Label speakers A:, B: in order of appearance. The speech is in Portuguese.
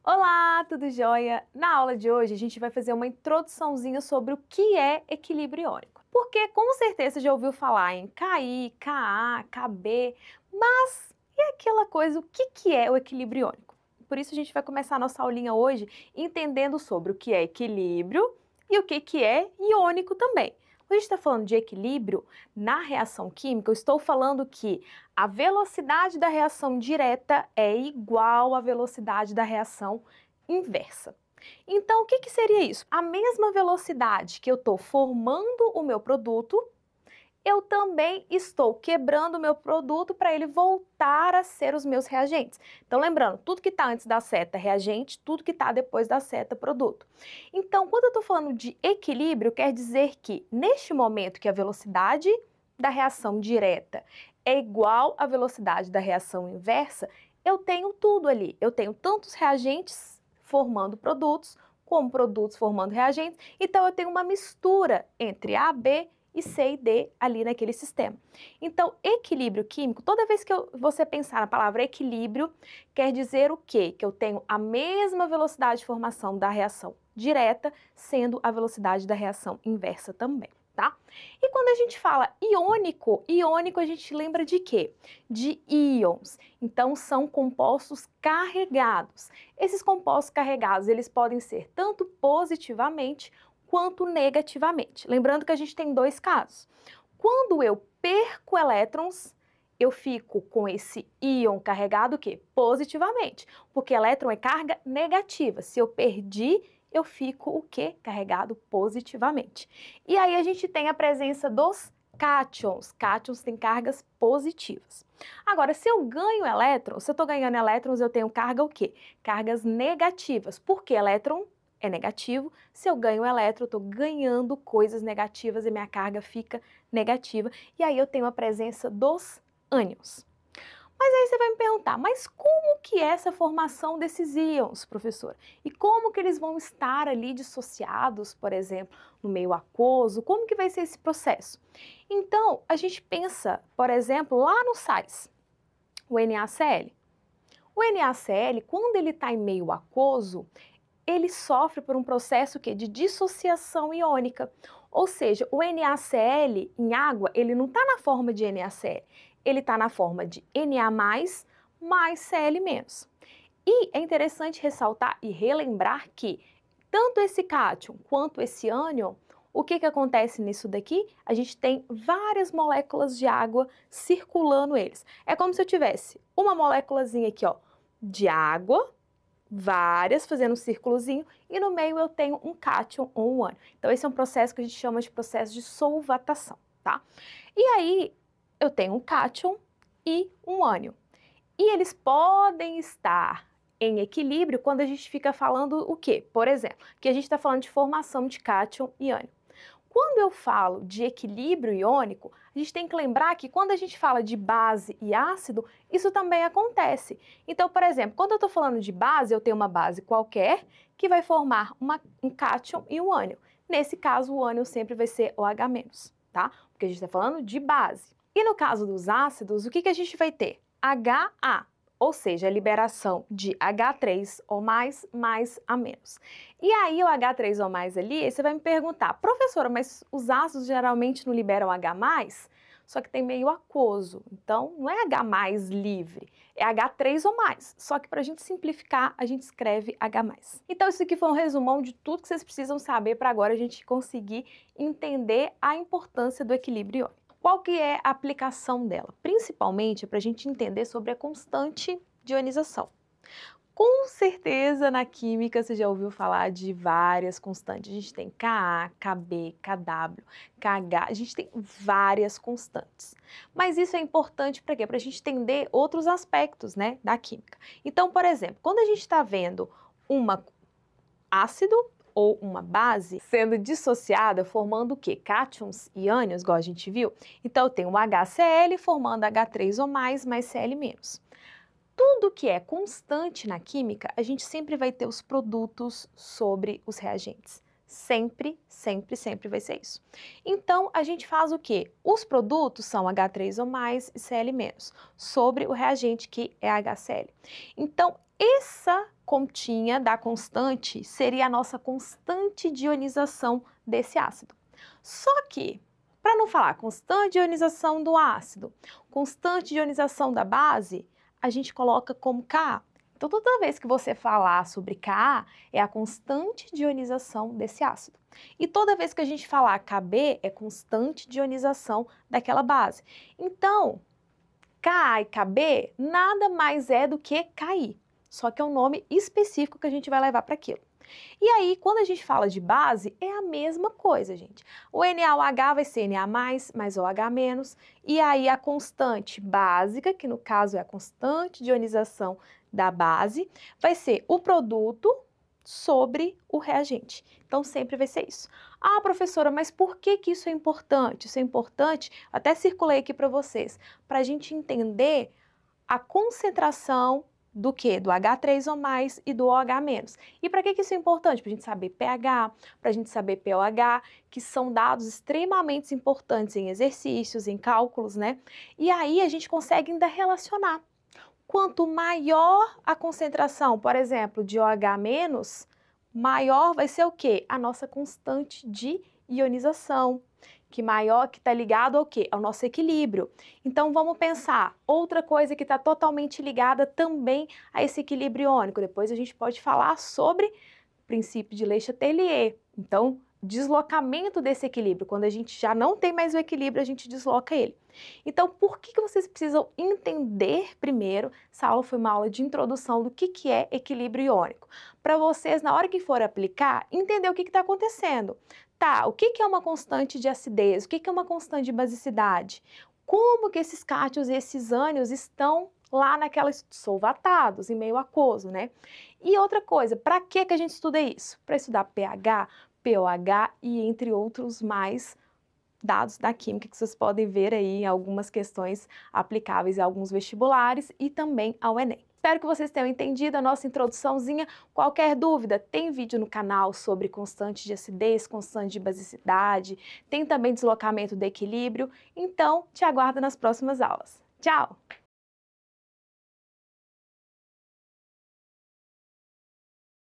A: Olá, tudo jóia? Na aula de hoje a gente vai fazer uma introduçãozinha sobre o que é equilíbrio iônico. Porque com certeza você já ouviu falar em KI, KA, KB, mas e aquela coisa, o que é o equilíbrio iônico? Por isso a gente vai começar a nossa aulinha hoje entendendo sobre o que é equilíbrio e o que é iônico também. Quando a gente está falando de equilíbrio, na reação química, eu estou falando que a velocidade da reação direta é igual à velocidade da reação inversa. Então, o que seria isso? A mesma velocidade que eu estou formando o meu produto, eu também estou quebrando o meu produto para ele voltar a ser os meus reagentes. Então, lembrando, tudo que está antes da seta é reagente, tudo que está depois da seta é produto. Então, quando eu estou falando de equilíbrio, quer dizer que neste momento que a velocidade da reação direta é igual à velocidade da reação inversa, eu tenho tudo ali. Eu tenho tantos reagentes formando produtos, como produtos formando reagentes, então eu tenho uma mistura entre A, B e C e D ali naquele sistema. Então, equilíbrio químico, toda vez que você pensar na palavra equilíbrio, quer dizer o quê? Que eu tenho a mesma velocidade de formação da reação direta, sendo a velocidade da reação inversa também, tá? E quando a gente fala iônico, iônico a gente lembra de quê? De íons. Então, são compostos carregados. Esses compostos carregados, eles podem ser tanto positivamente quanto negativamente. Lembrando que a gente tem dois casos. Quando eu perco elétrons, eu fico com esse íon carregado o quê? Positivamente, porque elétron é carga negativa. Se eu perdi, eu fico o quê? Carregado positivamente. E aí a gente tem a presença dos cátions. Cátions têm cargas positivas. Agora, se eu ganho elétrons, se eu estou ganhando elétrons, eu tenho carga o quê? Cargas negativas, porque elétron é negativo. Se eu ganho elétron, eu estou ganhando coisas negativas e minha carga fica negativa. E aí eu tenho a presença dos ânions. Mas aí você vai me perguntar, mas como que é essa formação desses íons, professor? E como que eles vão estar ali dissociados, por exemplo, no meio aquoso? Como que vai ser esse processo? Então, a gente pensa, por exemplo, lá no sais, o NaCl. O NaCl, quando ele está em meio aquoso, ele sofre por um processo de dissociação iônica. Ou seja, o NaCl em água, ele não está na forma de NaCl, ele está na forma de Na+, mais Cl-. E é interessante ressaltar e relembrar que tanto esse cátion quanto esse ânion, o que acontece nisso daqui? A gente tem várias moléculas de água circulando eles. É como se eu tivesse uma moléculazinha aqui, ó, de água, várias fazendo um círculozinho, e no meio eu tenho um cátion ou um ânion. Então esse é um processo que a gente chama de processo de solvatação, tá? E aí eu tenho um cátion e um ânion. E eles podem estar em equilíbrio quando a gente fica falando o quê? Por exemplo, que a gente está falando de formação de cátion e ânion. Quando eu falo de equilíbrio iônico, a gente tem que lembrar que quando a gente fala de base e ácido, isso também acontece. Então, por exemplo, quando eu estou falando de base, eu tenho uma base qualquer que vai formar um cátion e um ânion. Nesse caso, o ânion sempre vai ser OH-, tá? Porque a gente está falando de base. E no caso dos ácidos, o que a gente vai ter? HA, ou seja, a liberação de H3O+, mais A-. E aí o H3O+, ali, aí você vai me perguntar, professora, mas os ácidos geralmente não liberam H+, só que tem meio aquoso, então não é H+ livre, é H3O+, só que para a gente simplificar, a gente escreve H+. Então isso aqui foi um resumão de tudo que vocês precisam saber para agora a gente conseguir entender a importância do equilíbrio iônico. Qual que é a aplicação dela? Principalmente para a gente entender sobre a constante de ionização. Com certeza na química você já ouviu falar de várias constantes. A gente tem Ka, Kb, Kw, Kh, a gente tem várias constantes. Mas isso é importante para quê? Para a gente entender outros aspectos, né, da química. Então, por exemplo, quando a gente está vendo um ácido ou uma base sendo dissociada, formando o quê? Cátions e ânions, igual a gente viu. Então, eu tenho um HCl formando H3O+, mais Cl-. Tudo que é constante na química, a gente sempre vai ter os produtos sobre os reagentes. Sempre, sempre, sempre vai ser isso. Então, a gente faz o quê? Os produtos são H3O+, e Cl-, sobre o reagente que é HCl. Então, essa continha da constante seria a nossa constante de ionização desse ácido. Só que, para não falar constante de ionização do ácido, constante de ionização da base, a gente coloca como Ka. Então, toda vez que você falar sobre Ka, é a constante de ionização desse ácido. E toda vez que a gente falar Kb, é constante de ionização daquela base. Então, Ka e Kb nada mais é do que Ki, só que é um nome específico que a gente vai levar para aquilo. E aí, quando a gente fala de base, é a mesma coisa, gente. O NaOH vai ser Na+, mais OH-, e aí a constante básica, que no caso é a constante de ionização da base, vai ser o produto sobre o reagente. Então, sempre vai ser isso. Ah, professora, mas por que isso é importante? Isso é importante, até circulei aqui para vocês, para a gente entender a concentração do que? Do H3 ou mais e do OH-. E para que isso é importante? Para a gente saber pH, para a gente saber pOH, que são dados extremamente importantes em exercícios, em cálculos, né? E aí a gente consegue ainda relacionar. Quanto maior a concentração, por exemplo, de OH-, maior vai ser o quê? A nossa constante de ionização, que maior que está ligado ao quê? Ao nosso equilíbrio. Então vamos pensar, outra coisa que está totalmente ligada também a esse equilíbrio iônico. Depois a gente pode falar sobre o princípio de Le Chatelier. Então, deslocamento desse equilíbrio. Quando a gente já não tem mais o equilíbrio, a gente desloca ele. Então, por que vocês precisam entender primeiro? Essa aula foi uma aula de introdução do que é equilíbrio iônico. Para vocês, na hora que for aplicar, entender o que está acontecendo. Tá, o que é uma constante de acidez? O que é uma constante de basicidade? Como que esses cátions e esses ânions estão lá naquelas solvatados, em meio aquoso, né? E outra coisa, para que a gente estuda isso? Para estudar pH, pOH e entre outros mais dados da química que vocês podem ver aí em algumas questões aplicáveis a alguns vestibulares e também ao Enem. Espero que vocês tenham entendido a nossa introduçãozinha. Qualquer dúvida, tem vídeo no canal sobre constante de acidez, constante de basicidade, tem também deslocamento do equilíbrio. Então, te aguardo nas próximas aulas. Tchau!